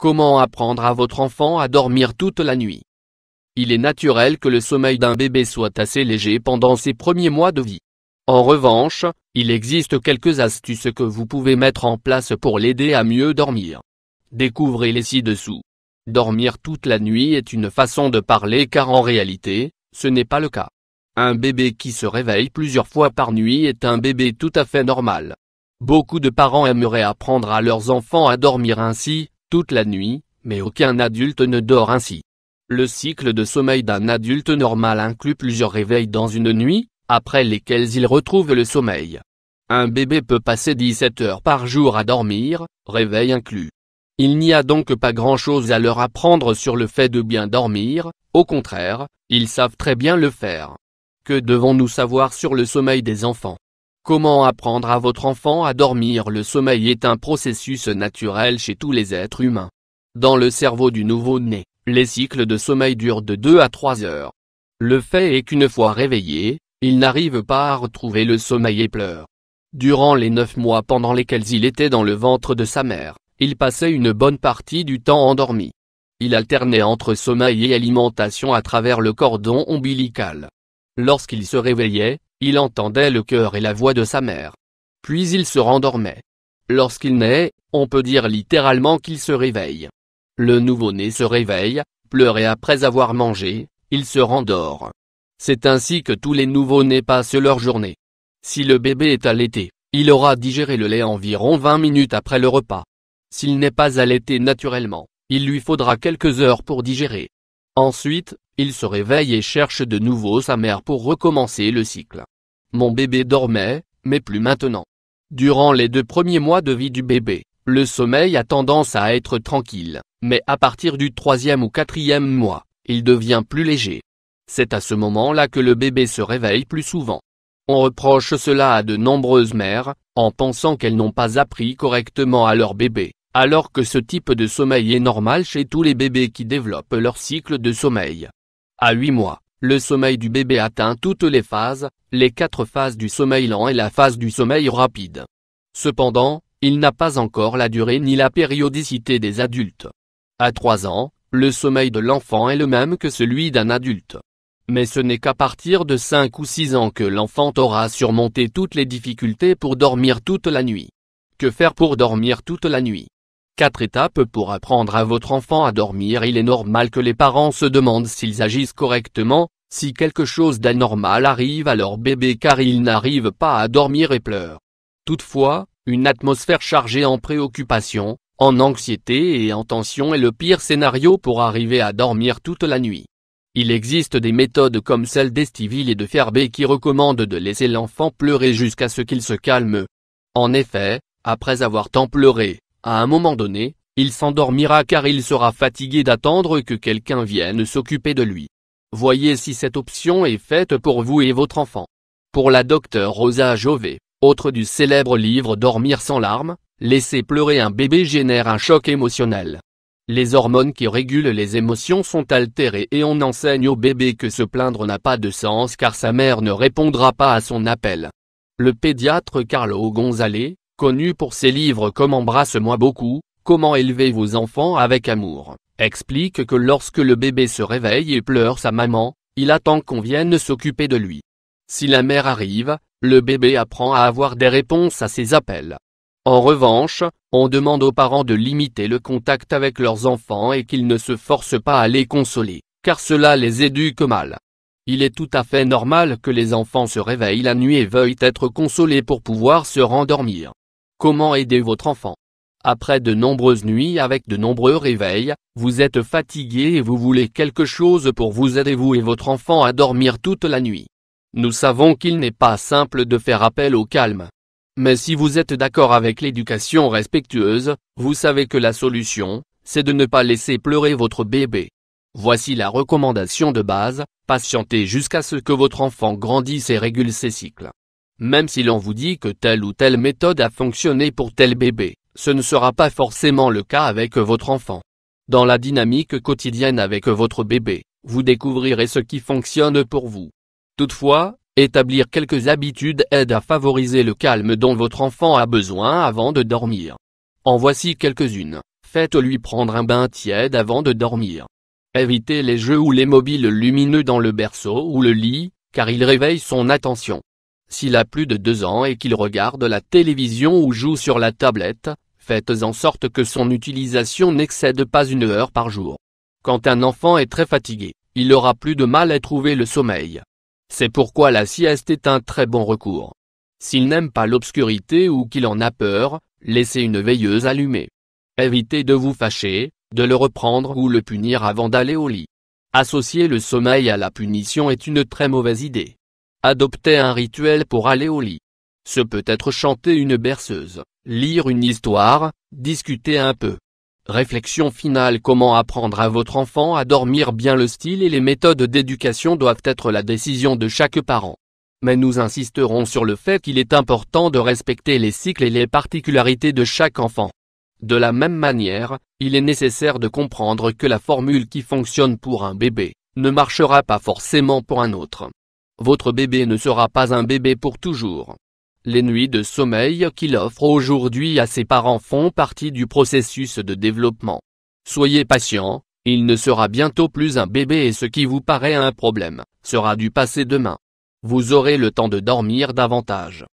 Comment apprendre à votre enfant à dormir toute la nuit? Il est naturel que le sommeil d'un bébé soit assez léger pendant ses premiers mois de vie. En revanche, il existe quelques astuces que vous pouvez mettre en place pour l'aider à mieux dormir. Découvrez-les ci-dessous. Dormir toute la nuit est une façon de parler car en réalité, ce n'est pas le cas. Un bébé qui se réveille plusieurs fois par nuit est un bébé tout à fait normal. Beaucoup de parents aimeraient apprendre à leurs enfants à dormir ainsi, toute la nuit, mais aucun adulte ne dort ainsi. Le cycle de sommeil d'un adulte normal inclut plusieurs réveils dans une nuit, après lesquels il retrouve le sommeil. Un bébé peut passer 17 heures par jour à dormir, réveil inclus. Il n'y a donc pas grand-chose à leur apprendre sur le fait de bien dormir, au contraire, ils savent très bien le faire. Que devons-nous savoir sur le sommeil des enfants? Comment apprendre à votre enfant à dormir? Le sommeil est un processus naturel chez tous les êtres humains. Dans le cerveau du nouveau-né, les cycles de sommeil durent de 2 à 3 heures. Le fait est qu'une fois réveillé, il n'arrive pas à retrouver le sommeil et pleure. Durant les 9 mois pendant lesquels il était dans le ventre de sa mère, il passait une bonne partie du temps endormi. Il alternait entre sommeil et alimentation à travers le cordon ombilical. Lorsqu'il se réveillait, il entendait le cœur et la voix de sa mère. Puis il se rendormait. Lorsqu'il naît, on peut dire littéralement qu'il se réveille. Le nouveau-né se réveille, pleure et après avoir mangé, il se rendort. C'est ainsi que tous les nouveau-nés passent leur journée. Si le bébé est allaité, il aura digéré le lait environ 20 minutes après le repas. S'il n'est pas allaité naturellement, il lui faudra quelques heures pour digérer. Ensuite, il se réveille et cherche de nouveau sa mère pour recommencer le cycle. Mon bébé dormait, mais plus maintenant. Durant les 2 premiers mois de vie du bébé, le sommeil a tendance à être tranquille, mais à partir du 3e ou 4e mois, il devient plus léger. C'est à ce moment-là que le bébé se réveille plus souvent. On reproche cela à de nombreuses mères, en pensant qu'elles n'ont pas appris correctement à leur bébé, alors que ce type de sommeil est normal chez tous les bébés qui développent leur cycle de sommeil. À 8 mois, le sommeil du bébé atteint toutes les phases, les 4 phases du sommeil lent et la phase du sommeil rapide. Cependant, il n'a pas encore la durée ni la périodicité des adultes. À 3 ans, le sommeil de l'enfant est le même que celui d'un adulte. Mais ce n'est qu'à partir de 5 ou 6 ans que l'enfant aura surmonté toutes les difficultés pour dormir toute la nuit. Que faire pour dormir toute la nuit? 4 étapes pour apprendre à votre enfant à dormir. Il est normal que les parents se demandent s'ils agissent correctement, si quelque chose d'anormal arrive à leur bébé car il n'arrive pas à dormir et pleure. Toutefois, une atmosphère chargée en préoccupation, en anxiété et en tension est le pire scénario pour arriver à dormir toute la nuit. Il existe des méthodes comme celle d'Estiville et de Ferbey qui recommandent de laisser l'enfant pleurer jusqu'à ce qu'il se calme. En effet, après avoir tant pleuré, à un moment donné, il s'endormira car il sera fatigué d'attendre que quelqu'un vienne s'occuper de lui. Voyez si cette option est faite pour vous et votre enfant. Pour la docteure Rosa Jové, autre du célèbre livre Dormir sans larmes, laisser pleurer un bébé génère un choc émotionnel. Les hormones qui régulent les émotions sont altérées et on enseigne au bébé que se plaindre n'a pas de sens car sa mère ne répondra pas à son appel. Le pédiatre Carlo Gonzalez, connu pour ses livres comme Embrasse-moi beaucoup, Comment élever vos enfants avec amour, explique que lorsque le bébé se réveille et pleure sa maman, il attend qu'on vienne s'occuper de lui. Si la mère arrive, le bébé apprend à avoir des réponses à ses appels. En revanche, on demande aux parents de limiter le contact avec leurs enfants et qu'ils ne se forcent pas à les consoler, car cela les éduque mal. Il est tout à fait normal que les enfants se réveillent la nuit et veuillent être consolés pour pouvoir se rendormir. Comment aider votre enfant? Après de nombreuses nuits avec de nombreux réveils, vous êtes fatigué et vous voulez quelque chose pour vous aider vous et votre enfant à dormir toute la nuit. Nous savons qu'il n'est pas simple de faire appel au calme. Mais si vous êtes d'accord avec l'éducation respectueuse, vous savez que la solution, c'est de ne pas laisser pleurer votre bébé. Voici la recommandation de base, patientez jusqu'à ce que votre enfant grandisse et régule ses cycles. Même si l'on vous dit que telle ou telle méthode a fonctionné pour tel bébé, ce ne sera pas forcément le cas avec votre enfant. Dans la dynamique quotidienne avec votre bébé, vous découvrirez ce qui fonctionne pour vous. Toutefois, établir quelques habitudes aide à favoriser le calme dont votre enfant a besoin avant de dormir. En voici quelques-unes. Faites-lui prendre un bain tiède avant de dormir. Évitez les jeux ou les mobiles lumineux dans le berceau ou le lit, car ils réveillent son attention. S'il a plus de 2 ans et qu'il regarde la télévision ou joue sur la tablette, faites en sorte que son utilisation n'excède pas 1 heure par jour. Quand un enfant est très fatigué, il aura plus de mal à trouver le sommeil. C'est pourquoi la sieste est un très bon recours. S'il n'aime pas l'obscurité ou qu'il en a peur, laissez une veilleuse allumée. Évitez de vous fâcher, de le reprendre ou le punir avant d'aller au lit. Associer le sommeil à la punition est une très mauvaise idée. Adoptez un rituel pour aller au lit. Ce peut être chanter une berceuse, lire une histoire, discuter un peu. Réflexion finale: comment apprendre à votre enfant à dormir bien? Le style et les méthodes d'éducation doivent être la décision de chaque parent. Mais nous insisterons sur le fait qu'il est important de respecter les cycles et les particularités de chaque enfant. De la même manière, il est nécessaire de comprendre que la formule qui fonctionne pour un bébé ne marchera pas forcément pour un autre. Votre bébé ne sera pas un bébé pour toujours. Les nuits de sommeil qu'il offre aujourd'hui à ses parents font partie du processus de développement. Soyez patient, il ne sera bientôt plus un bébé et ce qui vous paraît un problème sera du passé demain. Vous aurez le temps de dormir davantage.